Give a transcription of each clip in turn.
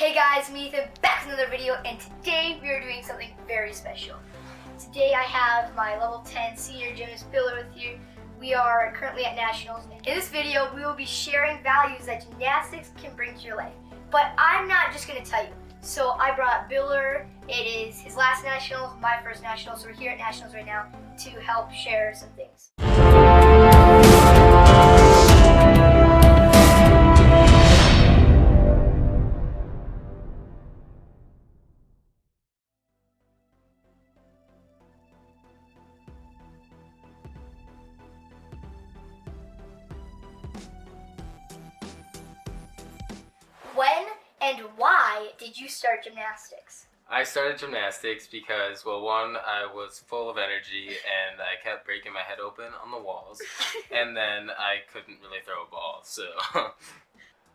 Hey guys, me Ethan, back with another video, and today we are doing something very special. Today I have my level 10 senior gymnast Biller with you. We are currently at nationals. In this video, we will be sharing values that gymnastics can bring to your life. But I'm not just going to tell you. So I brought Biller. It is his last nationals, my first national, so we're here at nationals right now to help share some things. When and why did you start gymnastics? I started gymnastics because, well, one, I was full of energy and I kept breaking my head open on the walls, and then I couldn't really throw a ball, so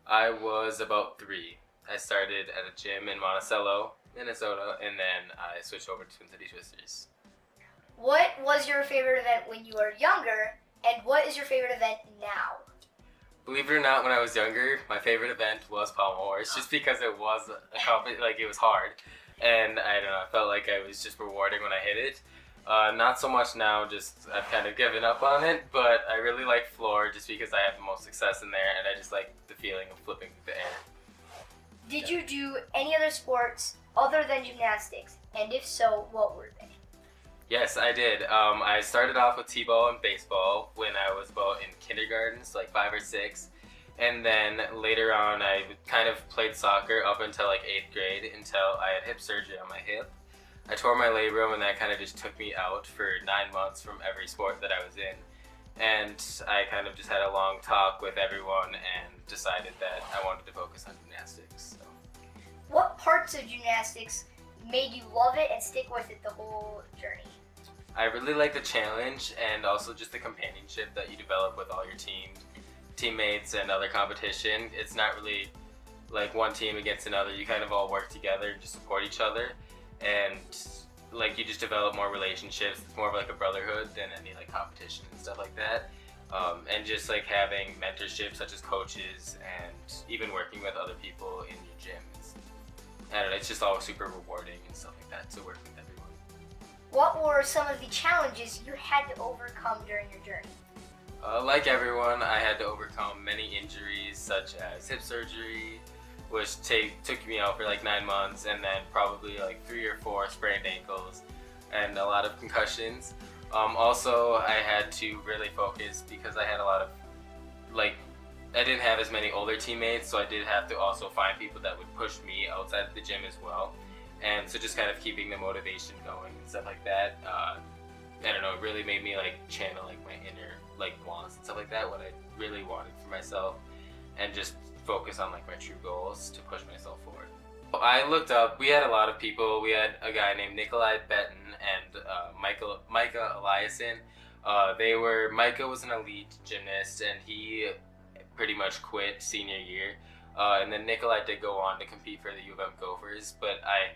I was about 3. I started at a gym in Monticello, Minnesota, and then I switched over to Twin City Twisters. What was your favorite event when you were younger, and what is your favorite event now? Believe it or not, when I was younger, my favorite event was pommel horse, just because it was it was hard, and I don't know, I felt like I was just rewarding when I hit it. Not so much now, just I've kind of given up on it, but I really like floor just because I have the most success in there, and I just like the feeling of flipping through the air. Did you do any other sports other than gymnastics, and if so, what were they? Yes, I did. I started off with t-ball and baseball when I was about in kindergarten, so like 5 or 6. And then later on, I kind of played soccer up until like 8th grade until I had hip surgery on my hip. I tore my labrum, and that kind of just took me out for 9 months from every sport that I was in. And I kind of just had a long talk with everyone and decided that I wanted to focus on gymnastics. So. What parts of gymnastics made you love it and stick with it the whole journey? I really like the challenge and also just the companionship that you develop with all your teammates and other competition. It's not really like one team against another. You kind of all work together and just support each other, and like you just develop more relationships. It's more of like a brotherhood than any like competition and stuff like that. And just like having mentorship such as coaches and even working with other people in your gym. I don't know, it's just all super rewarding and stuff like that to work with everyone. What were some of the challenges you had to overcome during your journey? Like everyone, I had to overcome many injuries such as hip surgery, which took me out for like 9 months, and then probably like 3 or 4 sprained ankles and a lot of concussions. Also, I had to really focus because I had a lot of I didn't have as many older teammates, so I did have to also find people that would push me outside of the gym as well. And so just kind of keeping the motivation going and stuff like that. I don't know, it really made me like channel like my inner like wants and stuff like that, what I really wanted for myself, and just focus on like my true goals to push myself forward. I looked up, we had a lot of people. We had a guy named Nikolai Betten and Micah Eliason. Micah was an elite gymnast, and he pretty much quit senior year. And then Nikolai did go on to compete for the U of M Gophers, but I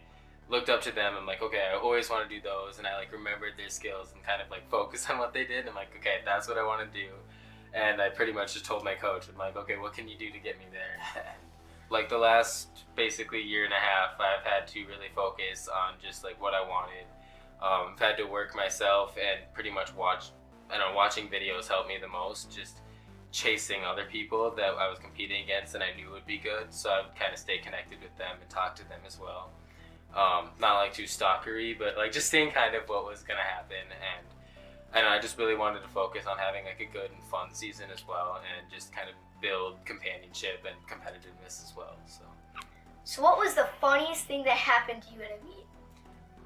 looked up to them. I'm like, okay, I always want to do those, and I like remembered their skills and kind of like focused on what they did. I'm like, okay, that's what I want to do. And I pretty much just told my coach, I'm like, okay, what can you do to get me there? Like the last basically year and a half, I've had to really focus on just like what I wanted. I've had to work myself and pretty much watching videos helped me the most. Just chasing other people that I was competing against and I knew would be good, so I would kind of stay connected with them and talk to them as well. Not like too stalkery, but like just seeing kind of what was gonna happen, and I just really wanted to focus on having like a good and fun season as well, and just kind of build companionship and competitiveness as well. So what was the funniest thing that happened to you in a meet?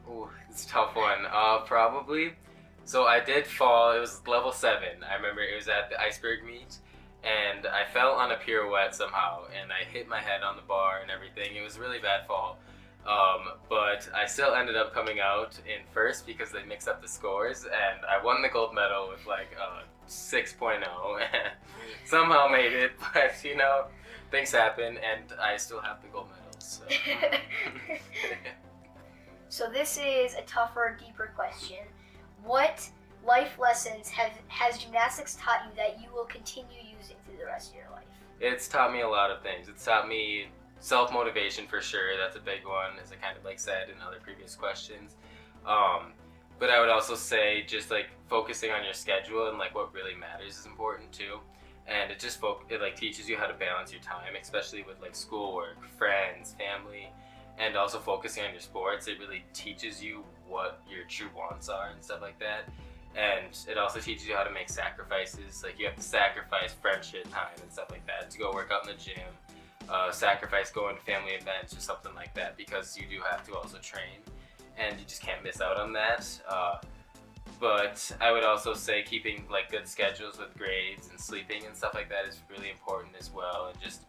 Ooh, it's a tough one. Probably. So I did fall. It was level 7. I remember it was at the iceberg meet, and I fell on a pirouette somehow, and I hit my head on the bar and everything. It was a really bad fall, but I still ended up coming out in first because they mixed up the scores, and I won the gold medal with like a 6.0, and somehow made it. But you know, things happen, and I still have the gold medal. So. So this is a tougher, deeper question. What life lessons has gymnastics taught you that you will continue using through the rest of your life? It's taught me a lot of things. It's taught me self-motivation for sure, that's a big one, as I kind of like said in other previous questions. But I would also say just like focusing on your schedule and like what really matters is important too. And it just it like teaches you how to balance your time, especially with like schoolwork, friends, family, and also focusing on your sports. It really teaches you what your true wants are and stuff like that. And it also teaches you how to make sacrifices. Like you have to sacrifice friendship time and stuff like that to go work out in the gym. Sacrifice going to family events or something like that, because you do have to also train and you just can't miss out on that. But I would also say keeping like good schedules with grades and sleeping and stuff like that is really important as well, and just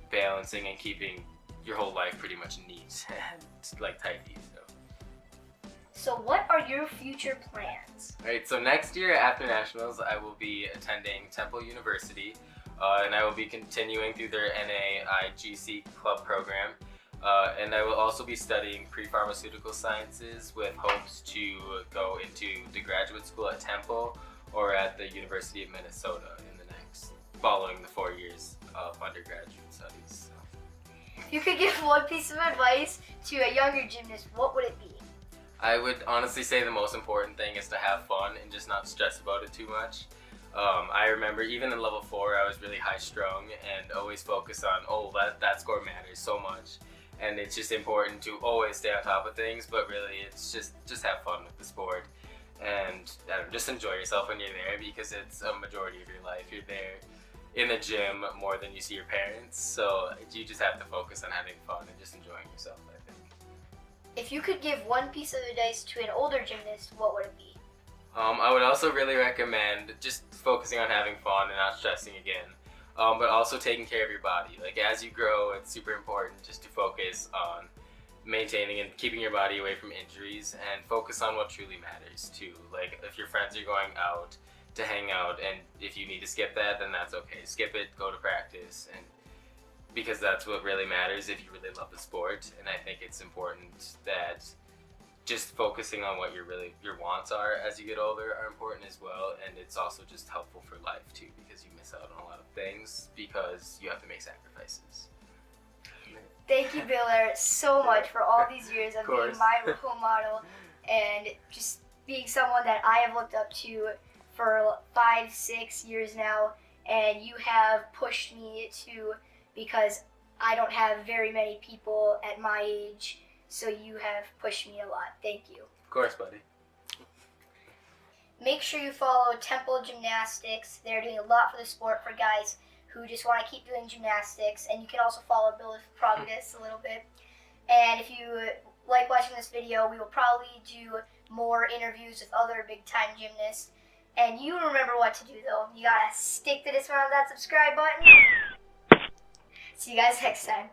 balancing and keeping your whole life pretty much neat and like tidy. So what are your future plans? Alright, so next year after Nationals, I will be attending Temple University, and I will be continuing through their NAIGC club program. And I will also be studying pre-pharmaceutical sciences with hopes to go into the graduate school at Temple or at the University of Minnesota in the following the 4 years of undergraduate studies. So. If you could give one piece of advice to a younger gymnast, what would it be? I would honestly say the most important thing is to have fun and just not stress about it too much. I remember even in level 4, I was really high strung and always focused on, that score matters so much. And it's just important to always stay on top of things, but really it's just have fun with the sport. And just enjoy yourself when you're there, because it's a majority of your life. You're there in the gym more than you see your parents. So you just have to focus on having fun and just enjoying yourself, I think. If you could give one piece of advice to an older gymnast, what would it be? I would also really recommend just focusing on having fun and not stressing again. But also taking care of your body. Like as you grow, it's super important just to focus on maintaining and keeping your body away from injuries, and focus on what truly matters too. Like if your friends are going out to hang out, and if you need to skip that, then that's okay. Skip it, go to practice, and because that's what really matters if you really love the sport. And I think it's important that just focusing on what your wants are as you get older are important as well. And it's also just helpful for life too, because you miss out on a lot of things because you have to make sacrifices. Thank you, Biller, so much for all these years of being my role model and just being someone that I have looked up to for 5-6 years now. And you have pushed me to, because I don't have very many people at my age, so you have pushed me a lot. Thank you. Of course, buddy. Make sure you follow Temple Gymnastics. They're doing a lot for the sport for guys who just want to keep doing gymnastics. And you can also follow Bill's progress a little bit. And if you like watching this video, we will probably do more interviews with other big-time gymnasts. And you remember what to do, though. You gotta stick to this one on that subscribe button. See you guys next time.